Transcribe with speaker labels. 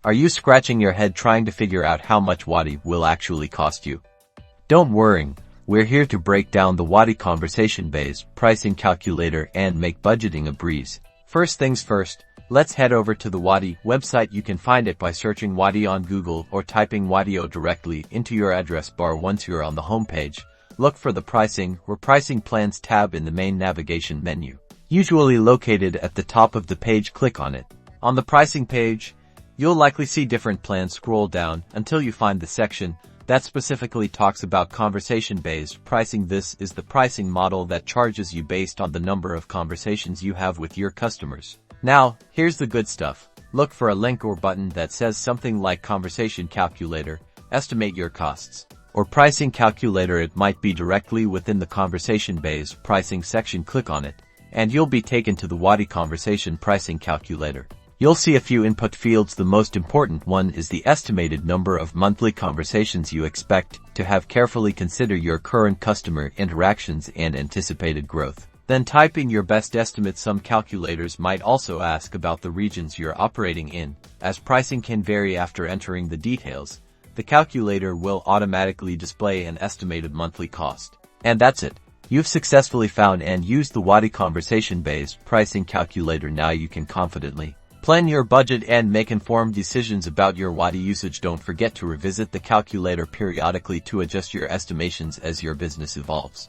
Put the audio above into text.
Speaker 1: Are you scratching your head trying to figure out how much Wati will actually cost you? Don't worry, we're here to break down the Wati conversation-based pricing calculator and make budgeting a breeze. First things first, let's head over to the Wati website. You can find it by searching Wati on Google or typing Watio directly into your address bar. Once you're on the homepage, look for the Pricing or Pricing Plans tab in the main navigation menu. Usually located at the top of the page, click on it. On the pricing page, you'll likely see different plans. Scroll down until you find the section that specifically talks about conversation-based pricing. This is the pricing model that charges you based on the number of conversations you have with your customers. Now, here's the good stuff. Look for a link or button that says something like Conversation Calculator, Estimate Your Costs, or Pricing Calculator. It might be directly within the conversation-based pricing section. Click on it, and you'll be taken to the Wati Conversation Pricing Calculator. You'll see a few input fields. The most important one is the estimated number of monthly conversations you expect to have. Carefully consider your current customer interactions and anticipated growth. Then type in your best estimate. Some calculators might also ask about the regions you're operating in. As pricing can vary, after entering the details, the calculator will automatically display an estimated monthly cost. And that's it. You've successfully found and used the Wati conversation-based pricing calculator. Now you can confidently plan your budget and make informed decisions about your Wati usage. Don't forget to revisit the calculator periodically to adjust your estimations as your business evolves.